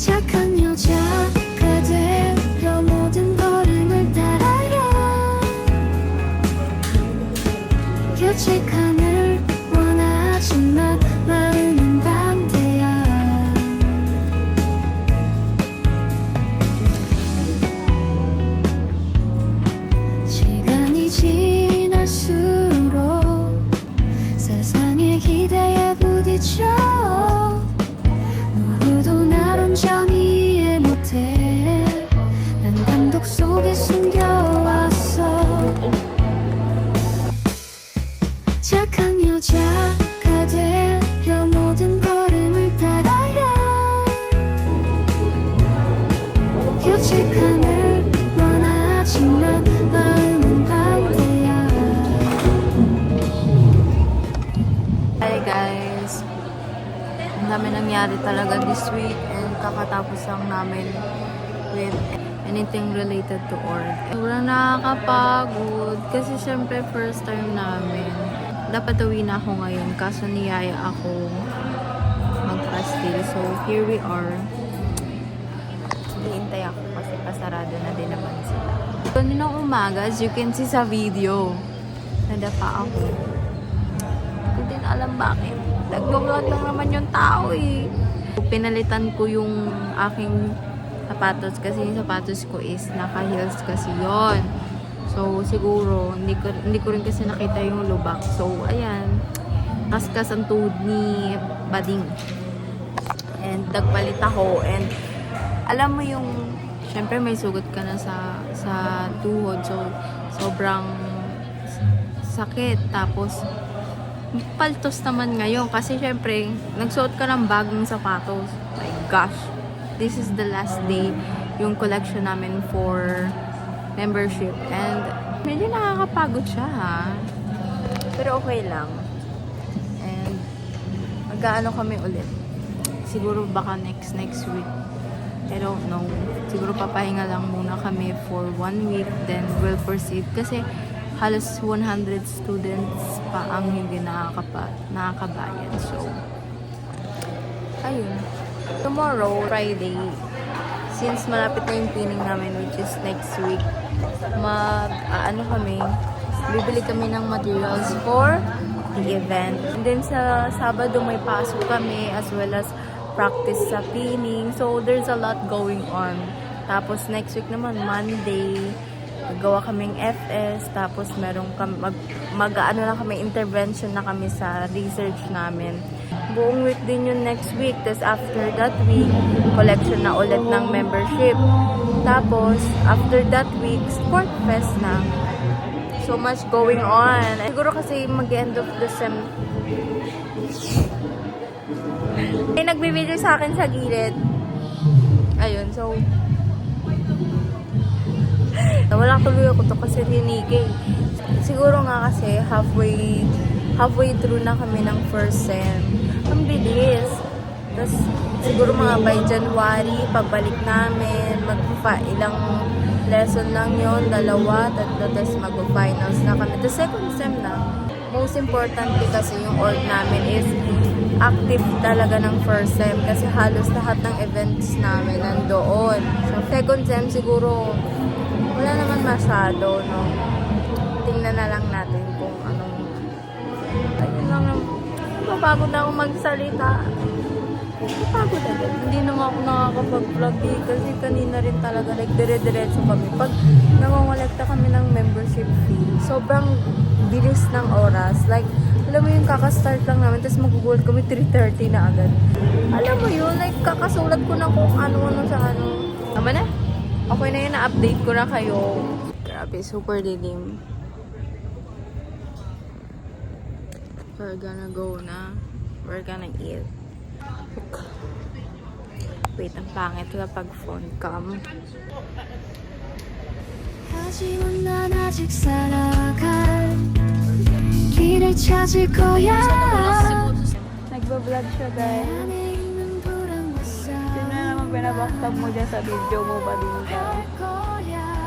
착한 여자가 되려 모든 걸음을 따라요. 규칙함을 원하지만 마음은 반대야. 시간이 지날수록 세상의 기대에 부딪혀 누구도 날 온전히 이해 못해. 난 감독 속에 숨겨왔어. 착한 여자가 되려 모든 걸음을 따라야. 규칙함을 원하지만 마음은 반대야. Hi guys! Ang dami nangyari talaga this week and kakatapos lang namin with anything related to org. Sobrang nakakapagod kasi syempre first time namin. Dapat uwi na ako ngayon kaso niyaya ako mag-pastil. So here we are. Hihintay ako kasi pasarado na din naman sila. Kaninang umaga, as you can see sa video, nadapa ako. Hindi din alam bakit. Nag-vlog lang naman yung tao eh. Pinalitan ko yung aking sapatos kasi yung sapatos ko is naka-heels kasi yon. So siguro hindi ko rin kasi nakita yung lubak. So ayan, kaskas ang tuhod ni Bading. And nagpalit ako and alam mo yung syempre may sugat ka na sa tuhod. So sobrang sakit. Tapos paltos naman ngayon kasi syempre nagsuot ka ng bagong sapatos. My gosh, this is the last day yung collection namin for membership and medyo nakakapagod siya ha, pero okay lang. And mag-aano kami ulit siguro baka next week, I don't know, siguro papahinga lang muna kami for 1 week then we'll proceed kasi halos 100 students pa ang hindi nakakabayad. So, ayun. Tomorrow, Friday, since malapit na yung pinning namin, which is next week, bibili kami ng materials for the event. And then sa Sabado, may pasok kami as well as practice sa pinning. So, there's a lot going on. Tapos, next week naman, Monday, gawa kaming FS, tapos merong mag-ano na kami, intervention na kami sa research namin. Buong week din yung next week. Tapos after that week, collection na ulit ng membership. Tapos, after that week, sport fest na. So much going on. Siguro kasi mag-end of the sem. May nagbibideo sa akin sa gilid. Ayun, so wala tuloy ako to kasi rinigay. Siguro nga kasi halfway through na kami ng first sem. Ang bilis. Tapos siguro mga by January, pagbalik namin, ilang lesson lang yon, 2, 3, tapos mag-finals na kami. The second sem na. Most importantly kasi yung org namin is active talaga ng first sem kasi halos lahat ng events namin nandoon. So second sem siguro wala naman masyado, no? Tingnan na lang natin kung anong ayun lang. Mapagod na ako magsalita. Mapagod agad. Hindi naman ako nakakapag-vlog eh, kasi kanina rin talaga like dire-diretso kami. Pag nangongolekta kami ng membership fee, sobrang bilis ng oras. Like, alam mo yung kakastart lang namin, tapos mag-gold kami 3:30 na agad. Alam mo yun, like kakasulat ko na kung ano sa ano. Tama na? Okay na yun, na-update ko na kayo. Grabe, super dilim. We're gonna go na. We're gonna eat. Wait, ang pangit kapag phone cam. 하지만 난 아직 살아갈 길을 찾을 거야. Nagbablog siya, guys. Sino na naman pinabaktab mo dyan sa video mo ba din ka?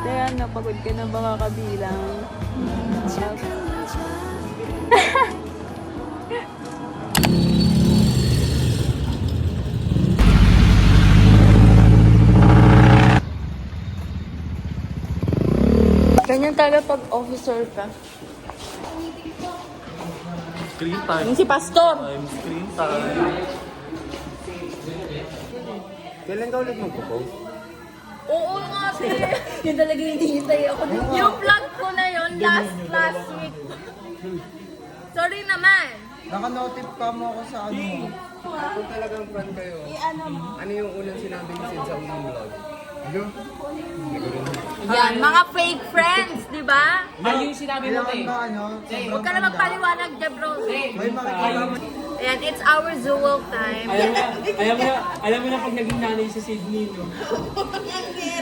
Kaya napagod ka na baka kabilang. Ganyan talaga pag officer ka. Screen time. Yung si Pastor. Screen time. Kailan ka ulit magpo-post? Oo nga, yun talaga yung hinihintay ako. Yung vlog ko na yun, last week. Sorry naman. Naka-notif ka mo ako sa ano mo. Kung talagang friend kayo, ano yung unang sinabi ni Sid sa unang vlog? Yan, mga fake friends, di ba? Ay, yung sinabi mo, Kailangan te. ba ano? Huwag ka na magpaliwanag dyan, bro. May makikita mo. Ayan, it's our Zool time. Alam mo na pag naging nanay sa Sydney, no?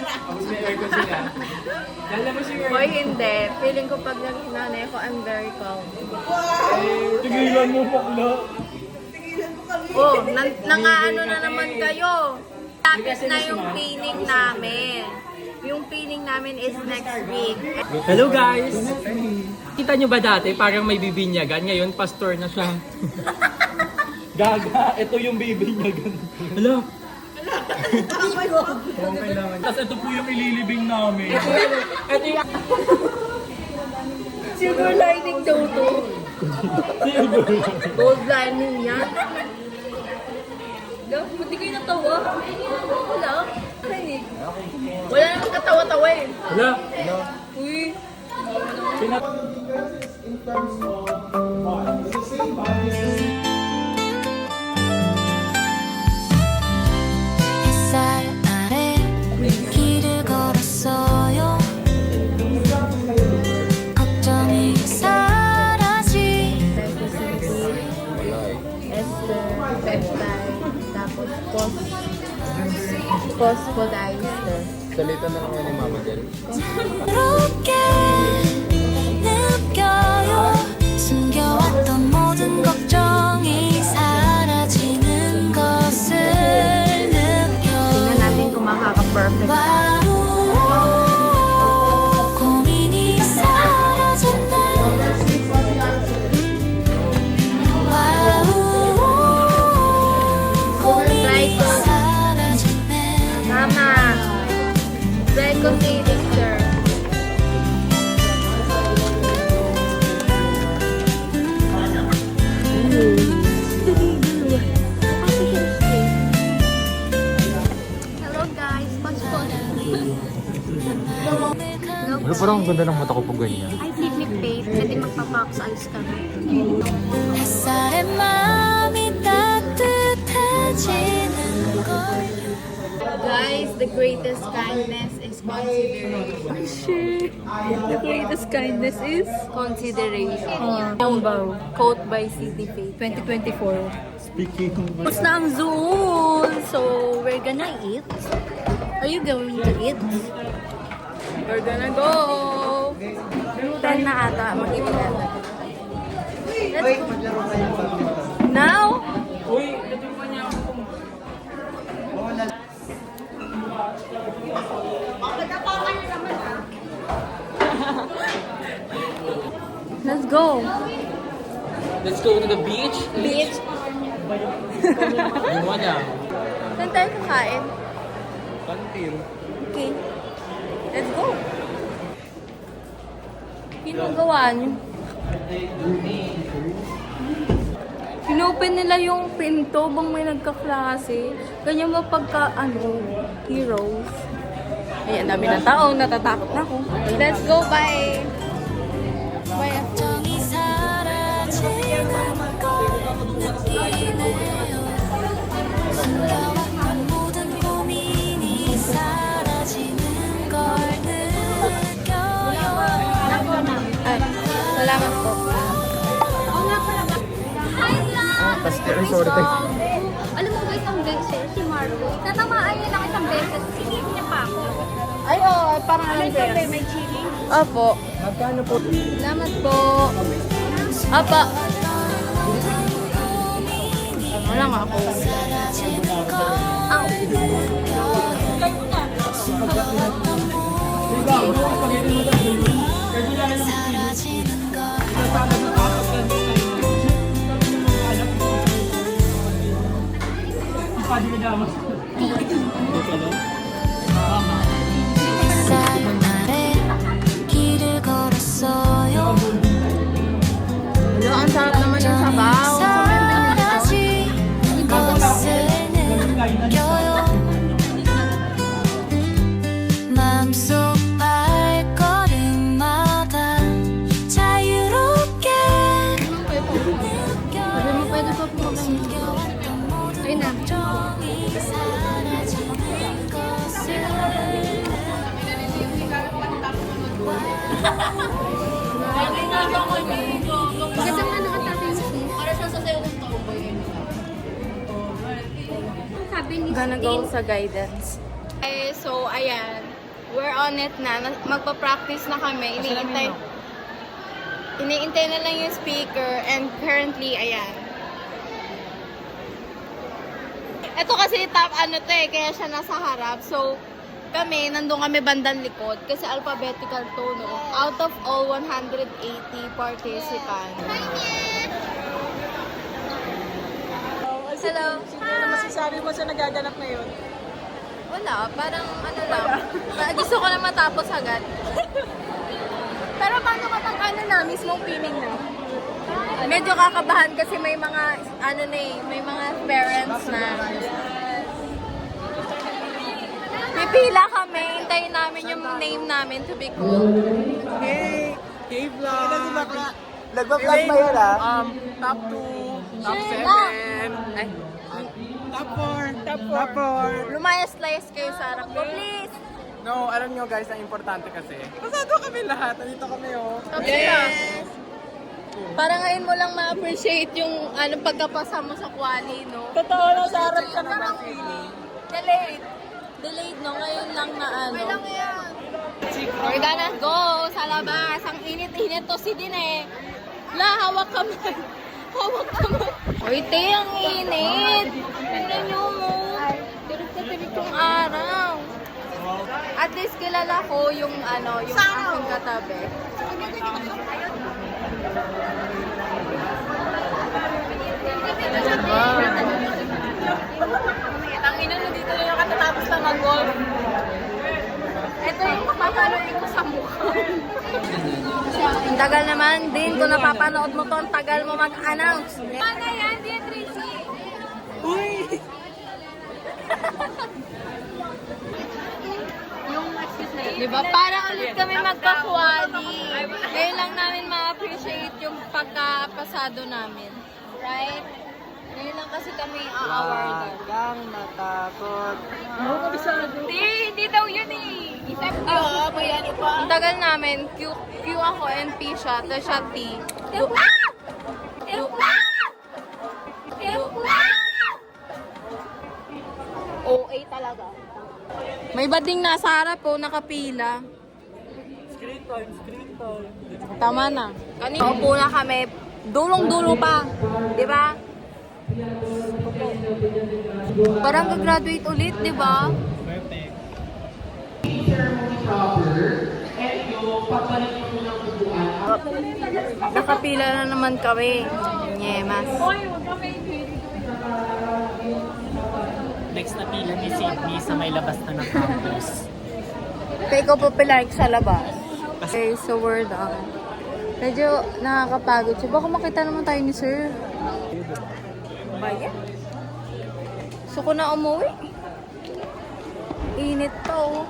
Tapos may aircon sila. Lala mo si Hoy, hindi. Feeling ko pag naging nanay ko, I'm very calm. Tigilan mo, bakla. Oh, nangaano na naman kayo. Tapos na yung pining namin. Yung pining namin is next week. Hello, guys! Kita nyo ba dati, parang may bibinyagan? Ngayon, pastor na siya. Gaga, ito yung bibinyagan. Hello? Tapos ito po yung ililibing namin. Ito yung... Silver lining daw to. Gold lining yan. Buti kayo natawa. Wala. Wala naman katawa-tawa eh. Hello? Uy. 햇살 아래 길을 걸었어요 걱정이 사라지 Esther, peptide, tapos phosphodiester. Salita na lang ni Mama Del. 새롭게 느껴요 숨겨왔던 모든 걱정이 사라지는 것을 Tingnan natin kung makaka-perfect. 와우 고민이 사라졌네 와우 고민이 사라졌네 Tama. Reconciliator. Hello guys, passport. Wala, parang ang ganda ng mata ko pag ganyan. Ay, picnic babe. Pwede magpapax ayos kami. 햇살에 마음이 따뜻해지는 걸 Guys, the greatest kindness is consideration. The greatest kindness is consideration. Quote by CD Faith. 2024. Speaking of... Tapos na ang Zoom. So, we're gonna eat. Are you going to eat? We're gonna go. 10 na ata. Mag-eat na. Let's go. Now? Uy, naturuan niya ako. Let's go. Let's go to the beach. Beach. Yung wala. Saan tayo kakain? Kantil. Okay. Let's go. Ginagawa niyo. Pinopen nila yung pinto bang may nagka-klase. Ganyan ba pagka, heroes? Ayan, dami ng tao. Natatakot na ako. Let's go, bye! Bye. 걱정이 사라지는 걸 느끼네요 숨겨왔던 모든 고민이 사라지는 걸 느껴요 Ay, salamat po. Sorry, tayo. Alam mo ba isang beses, si Marco, tatamaan niya ng isang beses, sinip niya pa ako. Ay, parang ano ba? May chili. Opo. Magkano po? Salamat po. Apa. Wala nga ako. 사라지는 걸 햇살 아래 길을 Maganda nga nakatabi yung sis. Para siya sa sayo ng tomboy. Sabi ni Gonna Steve. go sa guidance. Okay, so ayan. We're on it na. Magpa-practice na kami. Iniintay na lang yung speaker and currently, ayan. Ito kasi top ano to eh, kaya siya nasa harap. So, kami, nandun kami bandang likod kasi alphabetical to, no? Out of all 180 participants. Hello. Ano masasabi mo sa nagaganap ngayon? Wala, parang ano lang. Gusto ko na matapos agad. Pero paano kapag ano na, mismong piling na? Medyo kakabahan kasi may mga, ano na eh, may mga parents na. Pipila kami, hintayin namin yung name namin to be called. Hey! Hey vlog! Nagpa-vlog ba yun top 2, top 7, ay, top 4, top 4. Lumayas-layas kayo sa harap ko, please! No, alam nyo guys, ang importante kasi, pasado kami lahat, nandito kami oh. Yes! Para ngayon mo lang ma-appreciate yung pagkapasa mo sa quali, no? Totoo na, sa harap ka na ng feeling. Delayed. Delayed, no? Ngayon lang na ano. May lang yan. We're gonna go sa labas. Ang init-init to si Dine. La, hawak kamay. Hawak kamay. Uy, te, ang init. Tingnan nyo mo. Tirik na tirik yung araw. At least kilala ko yung yung aking katabi. Ang ina na dito na yung katatapos na mag-golf. Ito yung papaluin ko sa mukha. Ang tagal naman din. Kung napapanood mo to, ang tagal mo mag-announce. Paano yan? Di Tracy. Diba? Para ulit kami magka-quali. Ngayon lang namin ma-appreciate yung pagkapasado namin. Right? Ngayon lang kasi kami a-awardan. Kang matakot. Hindi daw yun eh. Ang tagal namin, Q ako and P siya, tapos siya T. OA talaga. May bading nasa harap po, nakapila. Screen time. Tama na. Kanina upo na kami, dulong-dulo pa. Di ba? Parang gagraduate ulit, di ba? Nakapila na naman kami. Nyemas. Next na pila ni Sydney sa may labas na ng campus. Take ko po like sa labas. Okay, so we're done. Medyo nakakapagod. So baka makita naman tayo ni Sir. Bayan. So ko na umuwi. Init to.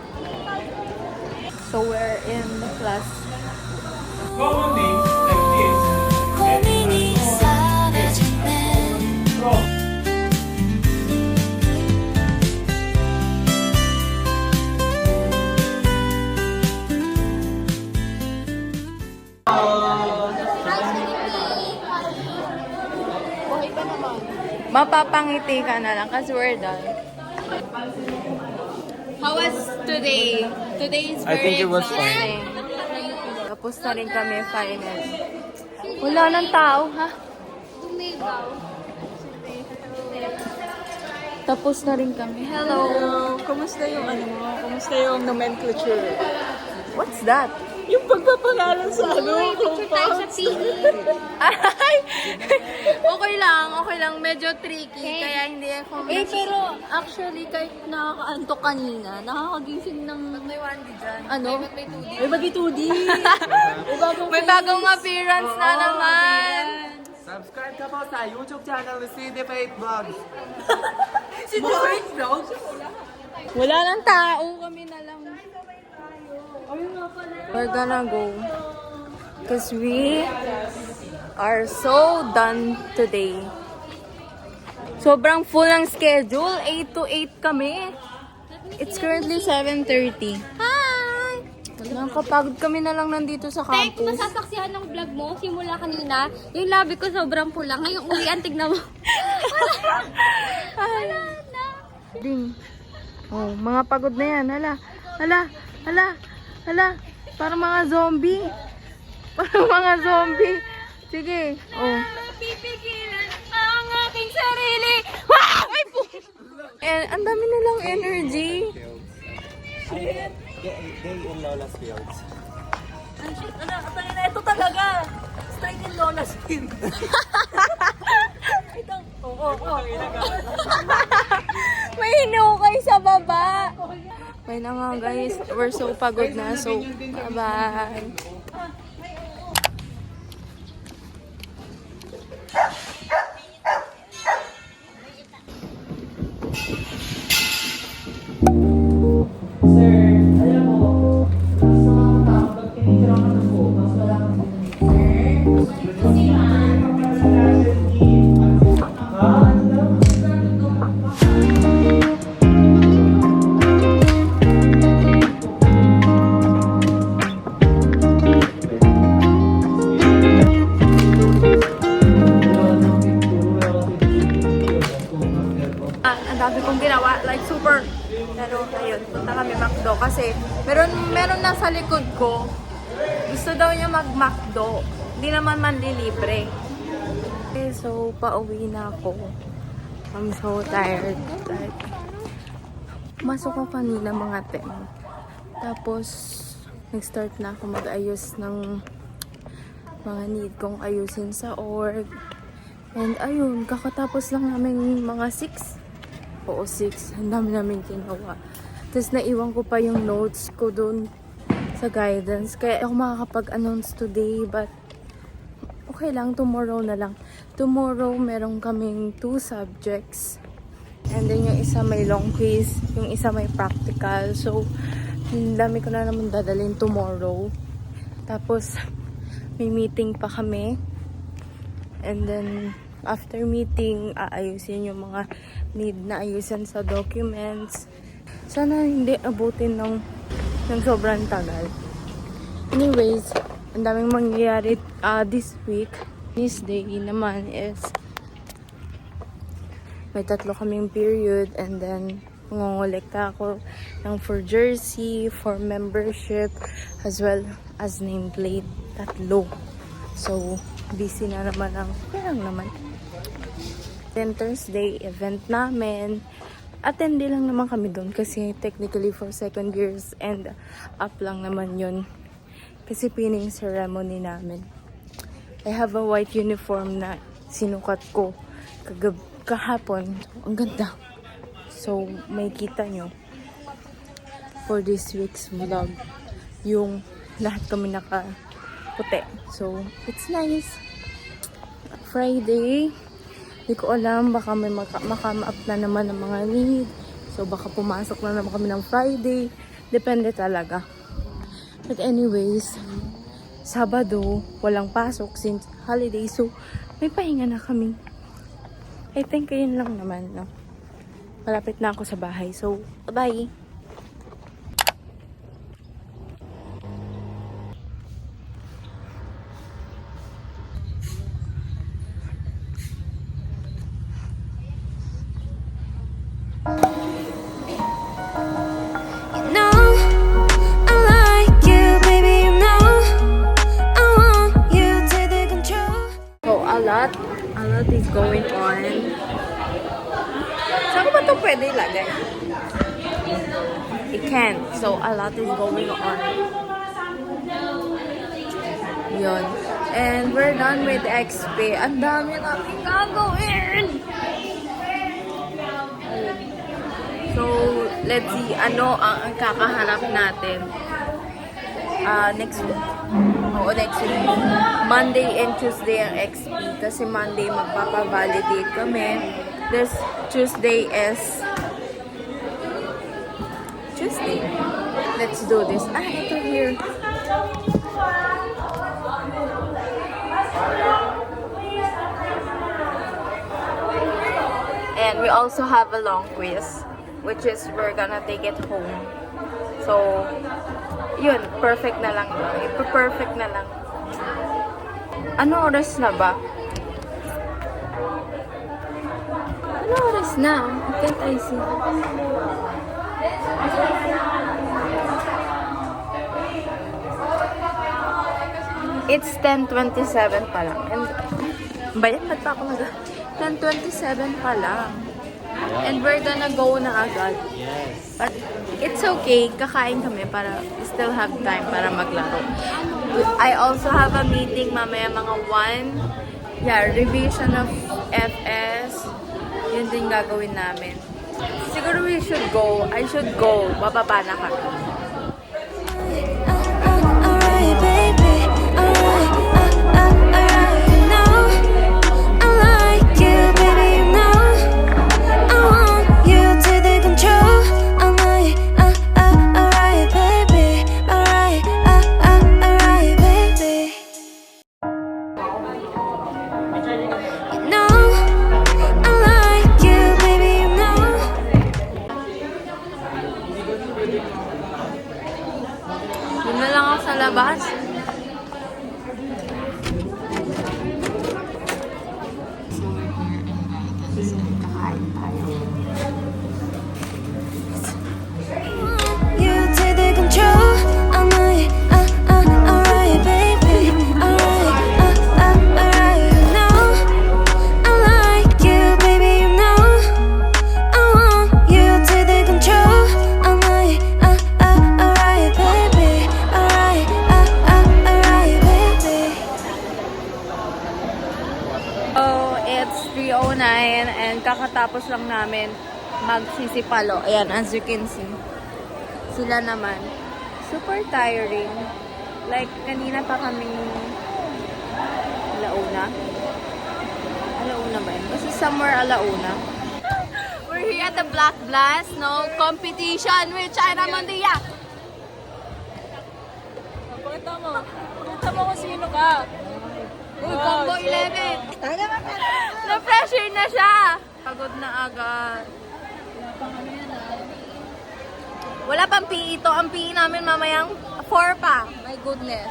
So we're in the class. 고민이 사라지네 Mapapangiti ka na lang kasi we're done. How was today? Today is I very think it was exhausting. Tapos na rin kami final. Wala nang tao, ha? Tumigaw. Tapos na rin kami. Hello! Kumusta yung ano mo? Kumusta yung nomenclature? What's that? Yung pagpapangalan sa ano? Picture tayo sa TV. Ay! Okay lang. Medyo tricky, kaya hindi ako... pero actually, kahit nakakaantok kanina, nakakagising ng... may 1D dyan. Ano? May bagi 2D. May bagong appearance na naman! Subscribe ka po sa YouTube channel ni CD Faith Vlogs. Wala nang tao, kami na lang. We're gonna go. Because we are so done today. Sobrang full ang schedule. 8 to 8 kami. It's currently 7:30. Hi! Nakakapagod kami na lang nandito sa Tek, campus. masasaksihan ng vlog mo, simula kanina, yung labi ko sobrang pula. Ngayong uwian, tignan mo. Wala na. Ding. Oh, mga pagod na yan. Hala. Para mga zombie. Sige. Oh. Pipigilan ang aking sarili. And ang dami na lang energy. Day in Lola's Fields. Ito talaga. Straight in Lola's Field. May hinukay sa baba. Bye na nga guys. We're so pagod na. So, bye-bye. Ang dami kong ginawa, like super. Pero ayun, punta kami McDo kasi meron nasa likod ko. Gusto daw niya mag-McDo. Hindi naman manlilibre. Okay, so pauwi na ako. I'm so tired. Like, masok ko kanina mga 10. Tapos, nag-start na ako mag-ayos ng mga need kong ayusin sa org. And ayun, kakatapos lang namin mga 6. Oo, 6. Ang dami namin ginawa. Tapos naiwan ko pa yung notes ko doon sa guidance. Kaya ako makakapag-announce today. But okay lang, tomorrow na lang. Tomorrow, meron kaming 2 subjects. And then yung isa may long quiz. Yung isa may practical. So, ang dami ko na naman dadalhin tomorrow. Tapos, may meeting pa kami. And then, after meeting, aayusin yung mga need na ayusin sa documents. Sana hindi abutin ng sobrang tagal. Anyways, ang daming mangyayari this week. This day naman is may 3 kaming period and then ngongolekta ako ng for jersey, for membership, as well as nameplate. 3. So, busy na naman ang parang naman. Then Thursday, event namin. Attende lang naman kami doon kasi technically for second years and up lang naman yun. Kasi pinning ceremony namin. I have a white uniform na sinukat ko kahapon. Ang ganda. So, may kita nyo for this week's vlog. Yung lahat kami naka-puti. So, it's nice. Friday. Hindi ko alam, baka may makama-up na naman ng mga need. So, baka pumasok na naman kami ng Friday. Depende talaga. But anyways, Sabado, walang pasok since holiday. So, may pahinga na kami. I think yun lang naman, no? Malapit na ako sa bahay. So, bye! A lot is going on. Saan ko ba ito pwede ilagay? It can't. So, a lot is going on. Yun. And we're done with XP. Ang dami namin gagawin! So, let's see ano ang kakaharap natin. Next week. Oo, next week. Monday and Tuesday ang XP. Kasi Monday magpapavalidate kami. This Tuesday is Tuesday. Let's do this. Ito here. And we also have a long quiz, which is we're gonna take it home. So, Yun, perfect na lang. Perfect na lang. Ano oras na ba? Ano oras na? Can't I see? It's 10:27 pa lang. And, bayan, ba't pa ako 10:27 pa lang. And we're gonna go na agad. Yes. But it's okay. Kakain kami para we still have time para maglaro. I also have a meeting mamaya mga 1. Yeah, revision of FS. Yun din gagawin namin. Siguro we should go. I should go. Bababa na kami. Alright, baby. Alright, alright. You know I like you, baby. You know I want you to take control. Alright, alright, baby. Alright, alright, baby. You know I like you, baby. You know. Yun na lang ako sa labas. You take the control. Alright, alright, baby. Alright, alright. You know I like you, baby. You know I want you to take the control. Alright, alright, baby. Alright, alright, baby. Oh, it's 3:09 and kakatapos lang namin magsisipalo. Ayan, as you can see. Sila naman. Super tiring. Like, kanina pa kami alauna. Alauna ba yun? Basta somewhere alauna. We're here at the Black Blast, no? Competition with China Mondia. Pakita mo. Pakita mo kung sino ka. Uy, combo 11. Na-pressure na siya. Pagod na agad. Wala pang PE to. Ang PE namin mamayang 4 pa. My goodness.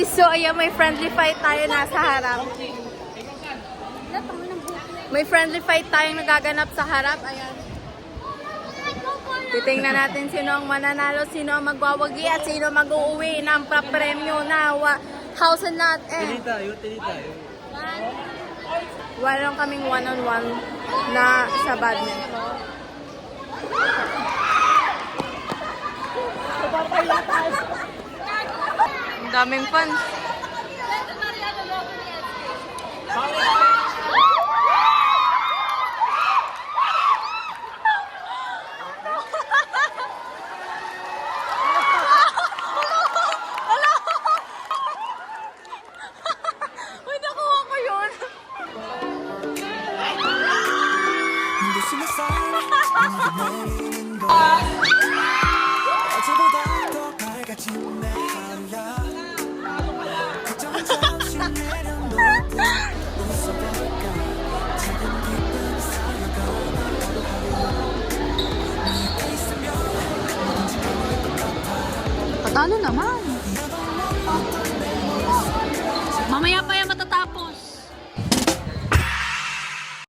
So, ayan, may friendly fight tayo nasa harap. May friendly fight tayong nagaganap sa harap. Ayan. Titingnan natin sino ang mananalo, sino ang magwawagi, at sino mag-uuwi ng papremyo na house and lot. Tili tayo. Wala kaming one-on-one na sa badminton. Ang daming fans. Uy, nakuha ko yun. Patalo naman.